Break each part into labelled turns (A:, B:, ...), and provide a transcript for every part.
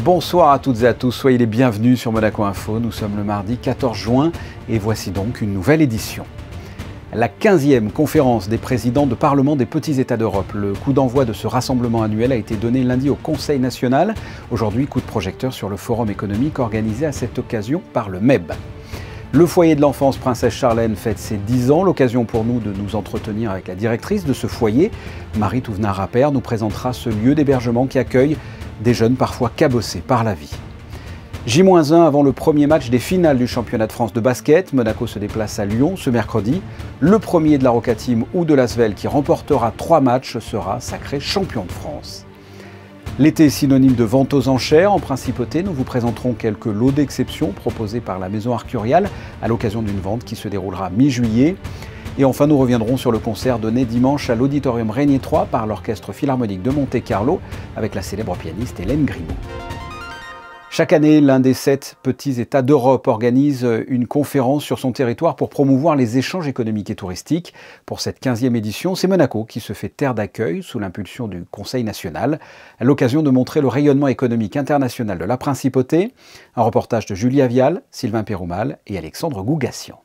A: Bonsoir à toutes et à tous, soyez les bienvenus sur Monaco Info. Nous sommes le mardi 14 juin et voici donc une nouvelle édition. La 15e conférence des présidents de Parlement des petits États d'Europe. Le coup d'envoi de ce rassemblement annuel a été donné lundi au Conseil national. Aujourd'hui, coup de projecteur sur le forum économique organisé à cette occasion par le MEB. Le foyer de l'enfance Princesse Charlène fête ses 10 ans. L'occasion pour nous de nous entretenir avec la directrice de ce foyer. Marie Touvenard-Rappert nous présentera ce lieu d'hébergement qui accueille des jeunes parfois cabossés par la vie. J-1 avant le premier match des finales du championnat de France de basket. Monaco se déplace à Lyon ce mercredi. Le premier de la Roca Team ou de l'Asvel qui remportera 3 matchs sera sacré champion de France. L'été est synonyme de vente aux enchères. En principauté, nous vous présenterons quelques lots d'exception proposés par la Maison Arcurial à l'occasion d'une vente qui se déroulera mi-juillet. Et enfin, nous reviendrons sur le concert donné dimanche à l'Auditorium Régnier 3 par l'Orchestre Philharmonique de Monte-Carlo avec la célèbre pianiste Hélène Grimaud. Chaque année, l'un des 7 petits États d'Europe organise une conférence sur son territoire pour promouvoir les échanges économiques et touristiques. Pour cette 15e édition, c'est Monaco qui se fait terre d'accueil sous l'impulsion du Conseil national, à l'occasion de montrer le rayonnement économique international de la Principauté. Un reportage de Julia Vial, Sylvain Péroumal et Alexandre Gougassian.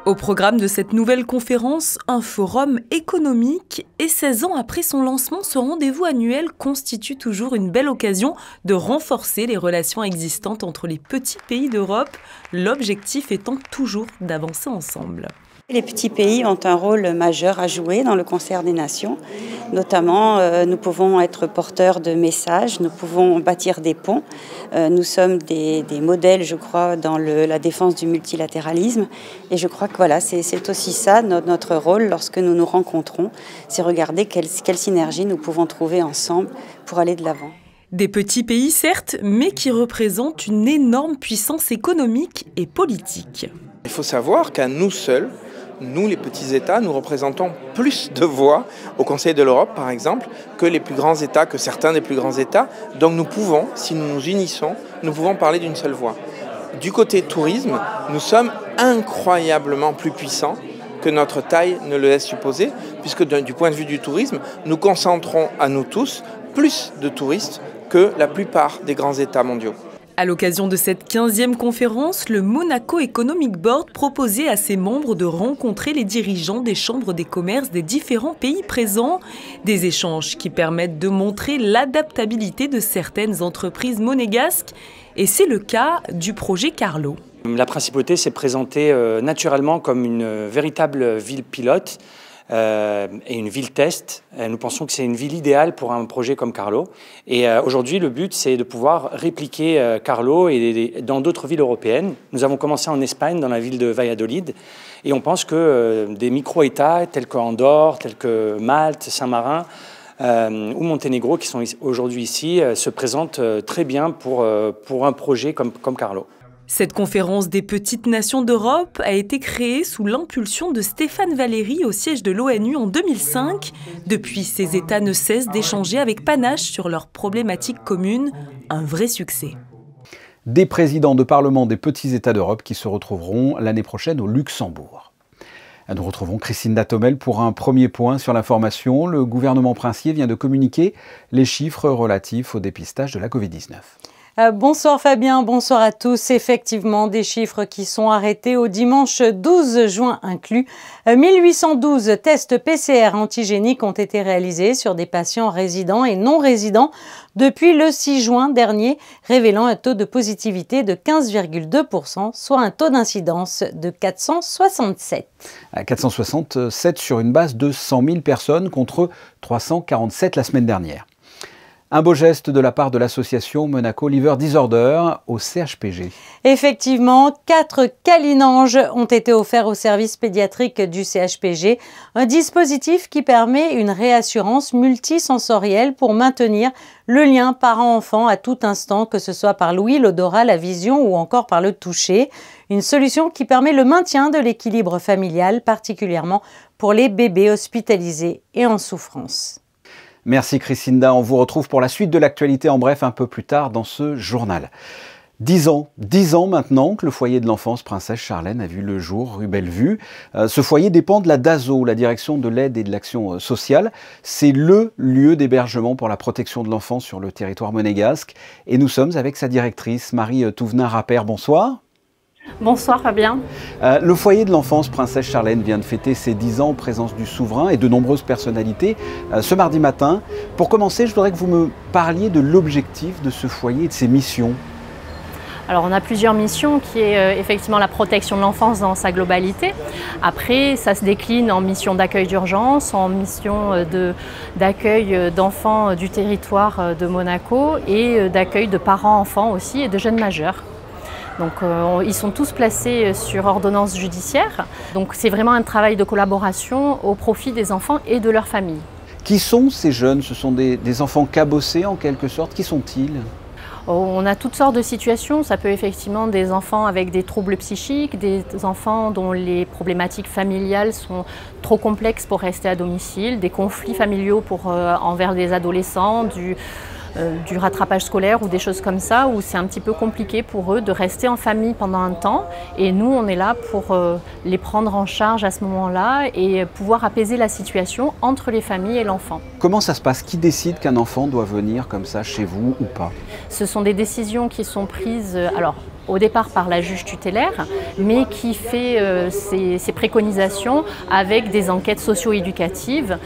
B: Au programme de cette nouvelle conférence, un forum économique et 16 ans après son lancement, ce rendez-vous annuel constitue toujours une belle occasion de renforcer les relations existantes entre les petits pays d'Europe, l'objectif étant toujours d'avancer ensemble.
C: Les petits pays ont un rôle majeur à jouer dans le concert des nations. Notamment, nous pouvons être porteurs de messages, nous pouvons bâtir des ponts. Nous sommes des modèles, je crois, dans la défense du multilatéralisme. Et je crois que voilà, c'est aussi ça notre rôle lorsque nous nous rencontrons. C'est regarder quelle synergie nous pouvons trouver ensemble pour aller de l'avant.
B: Des petits pays, certes, mais qui représentent une énorme puissance économique et politique.
D: Il faut savoir qu'à nous seuls, nous, les petits États, nous représentons plus de voix au Conseil de l'Europe, par exemple, que les plus grands États, que certains des plus grands États. Donc nous pouvons, si nous nous unissons, nous pouvons parler d'une seule voix. Du côté tourisme, nous sommes incroyablement plus puissants que notre taille ne le laisse supposer, puisque du point de vue du tourisme, nous concentrons à nous tous plus de touristes que la plupart des grands États mondiaux.
B: À l'occasion de cette 15e conférence, le Monaco Economic Board proposait à ses membres de rencontrer les dirigeants des chambres des commerces des différents pays présents. Des échanges qui permettent de montrer l'adaptabilité de certaines entreprises monégasques. Et c'est le cas du projet Carlo.
E: La Principauté s'est présentée naturellement comme une véritable ville pilote. Et une ville test. Nous pensons que c'est une ville idéale pour un projet comme Carlo. Et aujourd'hui, le but, c'est de pouvoir répliquer Carlo dans d'autres villes européennes. Nous avons commencé en Espagne, dans la ville de Valladolid. Et on pense que des micro-États tels qu'Andorre, tels que Malte, Saint-Marin ou Monténégro, qui sont aujourd'hui ici, se présentent très bien pour un projet comme Carlo.
B: Cette conférence des petites nations d'Europe a été créée sous l'impulsion de Stéphane Valéry au siège de l'ONU en 2005. Depuis, ces États ne cessent d'échanger avec panache sur leurs problématiques communes. Un vrai succès.
A: Des présidents de Parlement des petits États d'Europe qui se retrouveront l'année prochaine au Luxembourg. Nous retrouvons Christine Datomel pour un premier point sur l'information. Le gouvernement princier vient de communiquer les chiffres relatifs au dépistage de la Covid-19.
F: Bonsoir Fabien, bonsoir à tous. Effectivement, des chiffres qui sont arrêtés au dimanche 12 juin inclus. 1812 tests PCR antigéniques ont été réalisés sur des patients résidents et non résidents depuis le 6 juin dernier, révélant un taux de positivité de 15,2%, soit un taux d'incidence de 467.
A: 467 sur une base de 100 000 personnes contre 347 la semaine dernière. Un beau geste de la part de l'association Monaco Liver Disorder au CHPG.
F: Effectivement, 4 câlinanges ont été offerts au service pédiatrique du CHPG, un dispositif qui permet une réassurance multisensorielle pour maintenir le lien parent-enfant à tout instant, que ce soit par l'ouïe, l'odorat, la vision ou encore par le toucher. Une solution qui permet le maintien de l'équilibre familial, particulièrement pour les bébés hospitalisés et en souffrance.
A: Merci Christinda, on vous retrouve pour la suite de l'actualité en bref un peu plus tard dans ce journal. 10 ans maintenant que le foyer de l'enfance Princesse Charlène a vu le jour rue Bellevue. Ce foyer dépend de la DASO, la Direction de l'aide et de l'action sociale. C'est le lieu d'hébergement pour la protection de l'enfance sur le territoire monégasque. Et nous sommes avec sa directrice, Marie Touvenin-Rapper. Bonsoir.
G: Bonsoir Fabien.
A: Le foyer de l'enfance Princesse Charlène vient de fêter ses 10 ans en présence du souverain et de nombreuses personnalités ce mardi matin. Pour commencer, je voudrais que vous me parliez de l'objectif de ce foyer et de ses missions.
G: Alors on a plusieurs missions qui est effectivement la protection de l'enfance dans sa globalité. Après, ça se décline en mission d'accueil d'urgence, en mission d'accueil d'enfants du territoire de Monaco et d'accueil de parents-enfants aussi et de jeunes majeurs. Donc ils sont tous placés sur ordonnance judiciaire. Donc c'est vraiment un travail de collaboration au profit des enfants et de leurs familles.
A: Qui sont ces jeunes? Ce sont des enfants cabossés en quelque sorte. Qui sont-ils?
G: On a toutes sortes de situations, ça peut effectivement des enfants avec des troubles psychiques, des enfants dont les problématiques familiales sont trop complexes pour rester à domicile, des conflits familiaux envers les adolescents, du rattrapage scolaire ou des choses comme ça où c'est un petit peu compliqué pour eux de rester en famille pendant un temps et nous on est là pour les prendre en charge à ce moment-là et pouvoir apaiser la situation entre les familles et l'enfant.
A: Comment ça se passe? Qui décide qu'un enfant doit venir comme ça chez vous ou pas?
G: Ce sont des décisions qui sont prises au départ par la juge tutélaire, mais qui fait ses préconisations avec des enquêtes socio-éducatives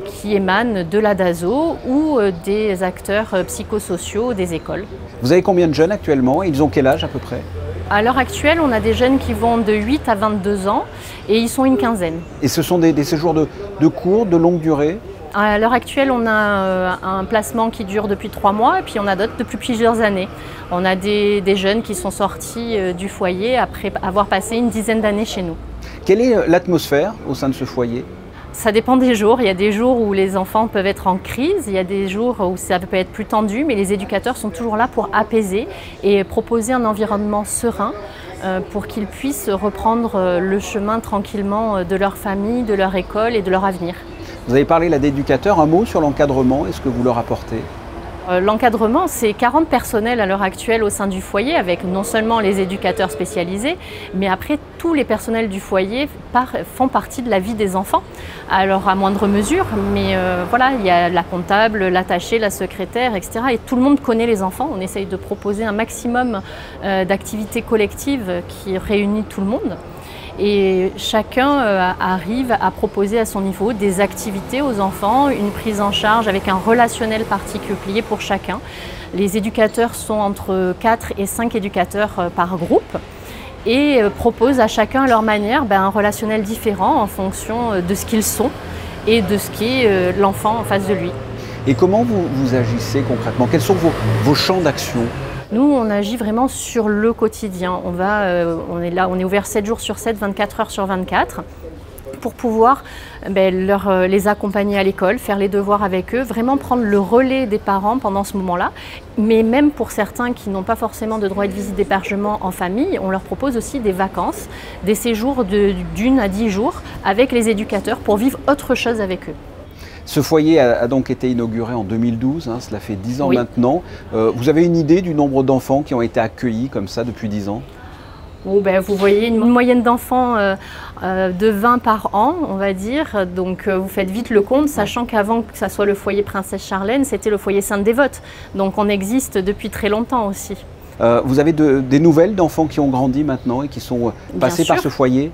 G: qui émanent de la DASO ou des acteurs psychosociaux des écoles.
A: Vous avez combien de jeunes actuellement? Ils ont quel âge à peu près?
G: À l'heure actuelle, on a des jeunes qui vont de 8 à 22 ans et ils sont une quinzaine.
A: Et ce sont des séjours de courte, de longue durée?
G: À l'heure actuelle, on a un placement qui dure depuis 3 mois et puis on a d'autres depuis plusieurs années. On a des jeunes qui sont sortis du foyer après avoir passé une dizaine d'années chez nous.
A: Quelle est l'atmosphère au sein de ce foyer?
G: Ça dépend des jours. Il y a des jours où les enfants peuvent être en crise, il y a des jours où ça peut être plus tendu, mais les éducateurs sont toujours là pour apaiser et proposer un environnement serein pour qu'ils puissent reprendre le chemin tranquillement de leur famille, de leur école et de leur avenir.
A: Vous avez parlé là d'éducateurs, un mot sur l'encadrement, est-ce que vous leur apportez?
G: L'encadrement, c'est 40 personnels à l'heure actuelle au sein du foyer, avec non seulement les éducateurs spécialisés, mais après tous les personnels du foyer font partie de la vie des enfants, alors à moindre mesure, mais voilà, il y a la comptable, l'attachée, la secrétaire, etc. Et tout le monde connaît les enfants, on essaye de proposer un maximum d'activités collectives qui réunissent tout le monde. Et chacun arrive à proposer à son niveau des activités aux enfants, une prise en charge avec un relationnel particulier pour chacun. Les éducateurs sont entre 4 et 5 éducateurs par groupe et proposent à chacun à leur manière un relationnel différent en fonction de ce qu'ils sont et de ce qu'est l'enfant en face de lui.
A: Et comment vous agissez concrètement? Quels sont vos champs d'action?
G: Nous, on agit vraiment sur le quotidien. On est là, on est ouvert 7 jours sur 7, 24 heures sur 24 pour pouvoir les accompagner à l'école, faire les devoirs avec eux, vraiment prendre le relais des parents pendant ce moment-là. Mais même pour certains qui n'ont pas forcément de droit de visite d'hébergement en famille, on leur propose aussi des vacances, des séjours d'1 à 10 jours avec les éducateurs pour vivre autre chose avec eux.
A: Ce foyer a donc été inauguré en 2012, cela fait 10 ans
G: oui.
A: maintenant. Vous avez une idée du nombre d'enfants qui ont été accueillis comme ça depuis 10 ans?
G: Vous voyez une moyenne d'enfants de 20 par an, on va dire. Donc vous faites vite le compte, sachant qu'avant que ça soit le foyer Princesse Charlène, c'était le foyer Sainte-Dévote. Donc on existe depuis très longtemps aussi.
A: Vous avez des nouvelles d'enfants qui ont grandi maintenant et qui sont passés par ce foyer?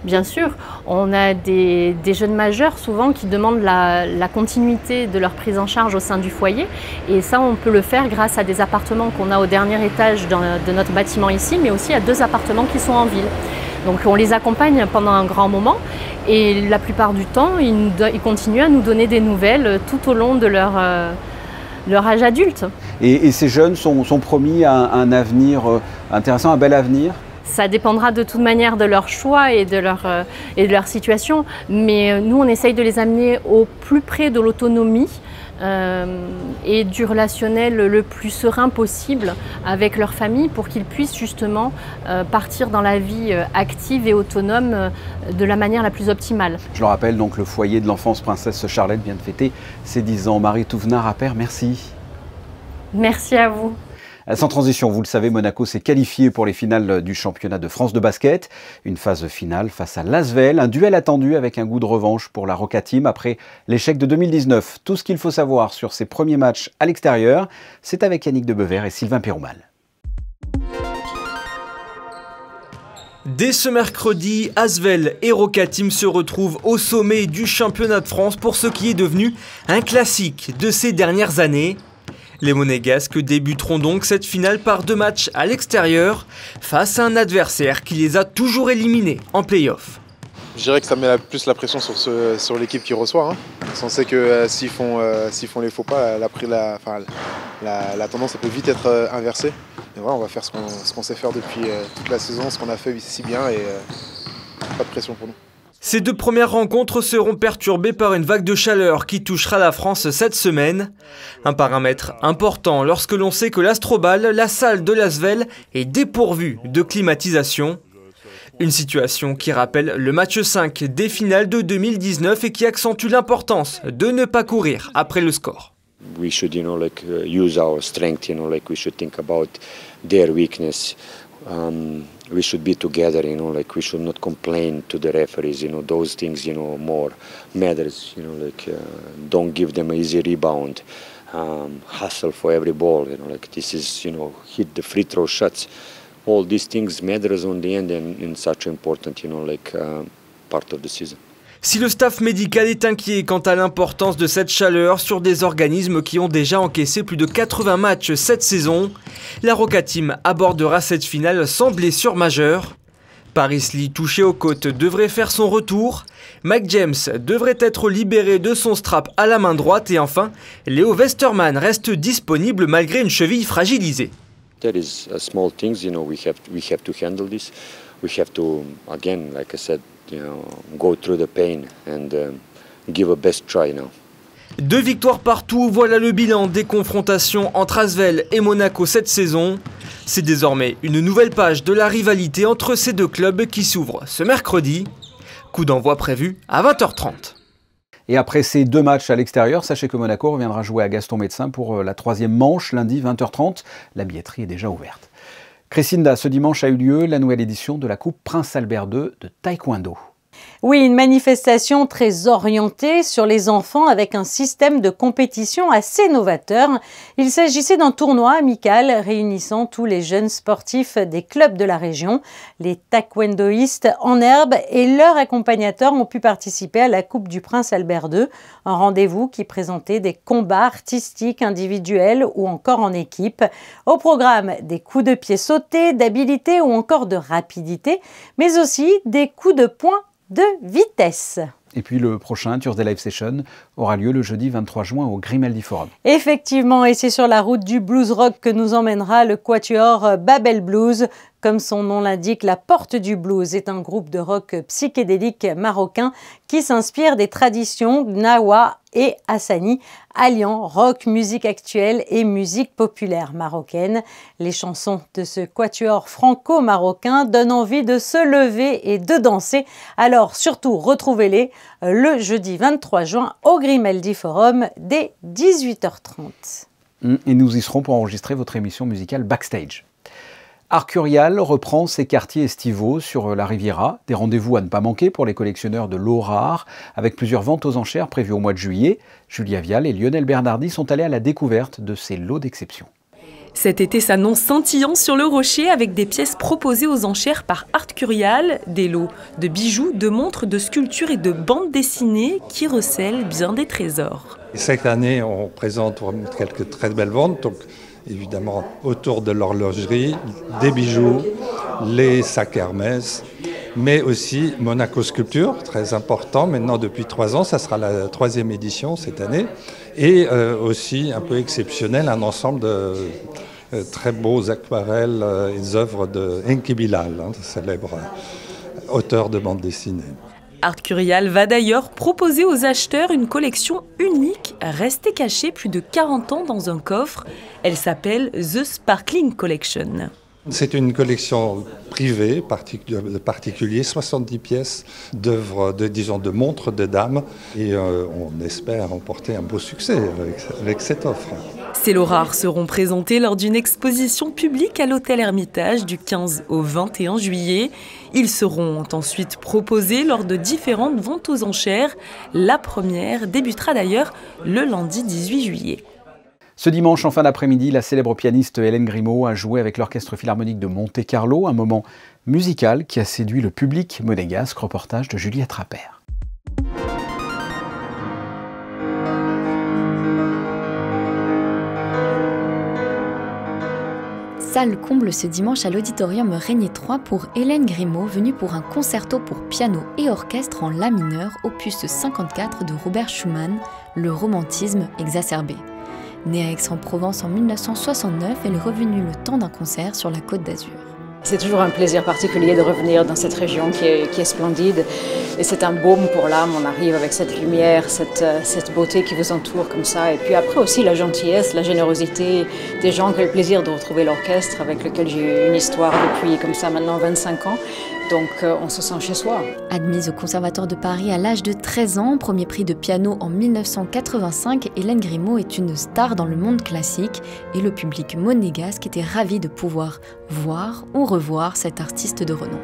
G: Bien sûr, on a des jeunes majeurs souvent qui demandent la continuité de leur prise en charge au sein du foyer et ça on peut le faire grâce à des appartements qu'on a au dernier étage de notre bâtiment ici, mais aussi à 2 appartements qui sont en ville. Donc on les accompagne pendant un grand moment et la plupart du temps ils continuent à nous donner des nouvelles tout au long de leur âge adulte.
A: Et ces jeunes sont promis à un avenir intéressant, un bel avenir?
G: Ça dépendra de toute manière de leur choix et de leur situation, mais nous on essaye de les amener au plus près de l'autonomie et du relationnel le plus serein possible avec leur famille pour qu'ils puissent justement partir dans la vie active et autonome de la manière la plus optimale.
A: Je le rappelle, donc le foyer de l'enfance Princesse Charlène vient de fêter ses 10 ans. Marie Touvenin-Rapper, merci.
G: Merci à vous.
A: Sans transition, vous le savez, Monaco s'est qualifié pour les finales du championnat de France de basket. Une phase finale face à l'Asvel, un duel attendu avec un goût de revanche pour la Roca Team après l'échec de 2019. Tout ce qu'il faut savoir sur ces premiers matchs à l'extérieur, c'est avec Yannick Debever et Sylvain Péroumal.
H: Dès ce mercredi, Asvel et Roca Team se retrouvent au sommet du championnat de France pour ce qui est devenu un classique de ces dernières années. Les Monégasques débuteront donc cette finale par 2 matchs à l'extérieur face à un adversaire qui les a toujours éliminés en play-off.
I: Je dirais que ça met plus la pression sur l'équipe qui reçoit. Hein. On sait que s'ils font les faux pas, la tendance peut vite être inversée. Et voilà, on va faire ce qu'on sait faire depuis toute la saison, ce qu'on a fait si bien et pas de pression pour nous.
H: Ces 2 premières rencontres seront perturbées par une vague de chaleur qui touchera la France cette semaine. Un paramètre important lorsque l'on sait que l'Astrobal, la salle de l'Asvel, est dépourvue de climatisation. Une situation qui rappelle le match 5 des finales de 2019 et qui accentue l'importance de ne pas courir après le score.
J: We should, use our strength. We should think about their weakness. We should be together. We should not complain to the referees. Those things, more matters. Don't give them an easy rebound. Hustle for every ball. This is, hit the free throw shots. All these things matters on the end and in such important, part of the season.
H: Si le staff médical est inquiet quant à l'importance de cette chaleur sur des organismes qui ont déjà encaissé plus de 80 matchs cette saison, la Roca Team abordera cette finale sans blessure majeure. Paris Lee, touché aux côtes, devrait faire son retour. Mike James devrait être libéré de son strap à la main droite. Et enfin, Léo Westerman reste disponible malgré une cheville fragilisée.
J: There is small things, we have to handle this. We have to, again, like I said, go through the pain and give a best try now.
H: 2 victoires partout, voilà le bilan des confrontations entre Asvel et Monaco cette saison. C'est désormais une nouvelle page de la rivalité entre ces 2 clubs qui s'ouvre ce mercredi. Coup d'envoi prévu à 20h30.
A: Et après ces 2 matchs à l'extérieur, sachez que Monaco reviendra jouer à Gaston-Médecin pour la 3e manche, lundi 20h30. La billetterie est déjà ouverte. Crescinda, ce dimanche a eu lieu la nouvelle édition de la Coupe Prince Albert II de taekwondo.
F: Oui, une manifestation très orientée sur les enfants avec un système de compétition assez novateur. Il s'agissait d'un tournoi amical réunissant tous les jeunes sportifs des clubs de la région. Les taekwondoïstes en herbe et leurs accompagnateurs ont pu participer à la Coupe du Prince Albert II, un rendez-vous qui présentait des combats artistiques individuels ou encore en équipe. Au programme, des coups de pied sautés, d'habileté ou encore de rapidité, mais aussi des coups de poing de vitesse.
A: Et puis le prochain Tuesday Live Session aura lieu le jeudi 23 juin au Grimaldi Forum.
F: Effectivement, et c'est sur la route du blues rock que nous emmènera le quatuor Babel Blues. Comme son nom l'indique, la Porte du Blues est un groupe de rock psychédélique marocain qui s'inspire des traditions gnawa et hassani, alliant rock, musique actuelle et musique populaire marocaine. Les chansons de ce quatuor franco-marocain donnent envie de se lever et de danser. Alors surtout, retrouvez-les le jeudi 23 juin au Grimaldi Forum dès 18h30.
A: Et nous y serons pour enregistrer votre émission musicale Backstage. Arcurial reprend ses quartiers estivaux sur la Riviera. Des rendez-vous à ne pas manquer pour les collectionneurs de l'eau rare, avec plusieurs ventes aux enchères prévues au mois de juillet. Julia Vial et Lionel Bernardi sont allés à la découverte de ces lots d'exception.
B: Cet été s'annonce scintillant sur le Rocher avec des pièces proposées aux enchères par Arcurial, des lots de bijoux, de montres, de sculptures et de bandes dessinées qui recèlent bien des trésors.
K: Cette année, on présente quelques très belles ventes. Donc, évidemment, autour de l'horlogerie, des bijoux, les sacs Hermès, mais aussi Monaco Sculpture, très important. Maintenant, depuis 3 ans, ça sera la 3e édition cette année. Et aussi, un peu exceptionnel, un ensemble de très beaux aquarelles et œuvres de Enki Bilal, célèbre auteur de bande dessinée.
B: Arcurial va d'ailleurs proposer aux acheteurs une collection unique, restée cachée plus de 40 ans dans un coffre. Elle s'appelle The Sparkling Collection.
K: C'est une collection privée, de particuliers, 70 pièces d'œuvres, de montres de dames. Et on espère remporter un beau succès avec cette offre.
B: Ces lots rares seront présentés lors d'une exposition publique à l'Hôtel Hermitage du 15 au 21 juillet. Ils seront ensuite proposés lors de différentes ventes aux enchères. La première débutera d'ailleurs le lundi 18 juillet.
A: Ce dimanche, en fin d'après-midi, la célèbre pianiste Hélène Grimaud a joué avec l'Orchestre Philharmonique de Monte-Carlo, un moment musical qui a séduit le public monégasque. Reportage de Juliette Rappert.
L: Salle comble ce dimanche à l'auditorium Régnier 3 pour Hélène Grimaud, venue pour un concerto pour piano et orchestre en la mineur, opus 54 de Robert Schumann, le romantisme exacerbé. Née à Aix-en-Provence en 1969, elle est revenue le temps d'un concert sur la Côte d'Azur.
M: C'est toujours un plaisir particulier de revenir dans cette région qui est splendide. Et c'est un baume pour l'âme, on arrive avec cette lumière, cette beauté qui vous entoure comme ça. Et puis après aussi la gentillesse, la générosité des gens. Quel plaisir de retrouver l'orchestre avec lequel j'ai eu une histoire depuis comme ça maintenant 25 ans. Donc on se sent chez soi.
L: Admise au Conservatoire de Paris à l'âge de 13 ans, premier prix de piano en 1985, Hélène Grimaud est une star dans le monde classique et le public monégasque était ravi de pouvoir voir ou revoir cet artiste de renom.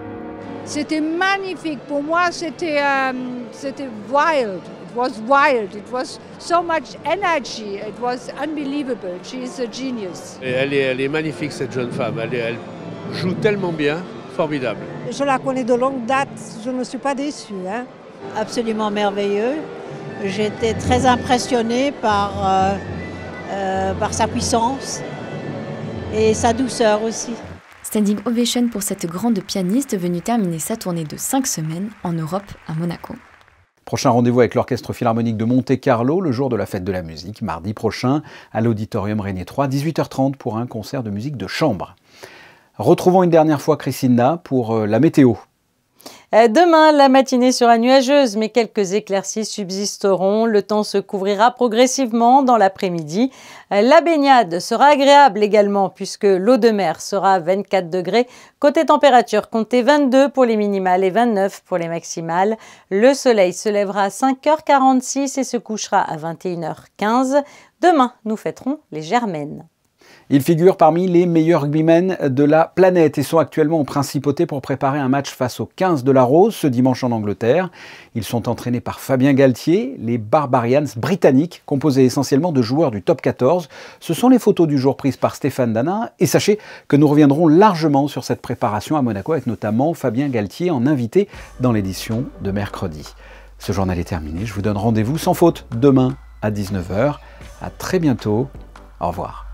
N: C'était magnifique, pour moi c'était wild. It was wild, it was so much energy, it was unbelievable. She is a genius.
O: Et elle est magnifique cette jeune femme, elle joue tellement bien. Formidable.
P: Je la connais de longue date, je ne suis pas déçue. Absolument merveilleux. J'étais très impressionnée par sa puissance et sa douceur aussi.
L: Standing ovation pour cette grande pianiste venue terminer sa tournée de 5 semaines en Europe à Monaco.
A: Prochain rendez-vous avec l'Orchestre Philharmonique de Monte-Carlo, le jour de la fête de la musique, mardi prochain, à l'Auditorium Régnier 3, 18h30 pour un concert de musique de chambre. Retrouvons une dernière fois Christina pour la météo.
F: Demain, la matinée sera nuageuse, mais quelques éclaircies subsisteront. Le temps se couvrira progressivement dans l'après-midi. La baignade sera agréable également, puisque l'eau de mer sera à 24 degrés. Côté température, comptez 22 pour les minimales et 29 pour les maximales. Le soleil se lèvera à 5h46 et se couchera à 21h15. Demain, nous fêterons les Germaines.
A: Ils figurent parmi les meilleurs rugbymen de la planète et sont actuellement en principauté pour préparer un match face aux 15 de la Rose ce dimanche en Angleterre. Ils sont entraînés par Fabien Galtier, les Barbarians britanniques, composés essentiellement de joueurs du top 14. Ce sont les photos du jour prises par Stéphane Dana. Et sachez que nous reviendrons largement sur cette préparation à Monaco avec notamment Fabien Galtier en invité dans l'édition de mercredi. Ce journal est terminé. Je vous donne rendez-vous sans faute demain à 19h. À très bientôt. Au revoir.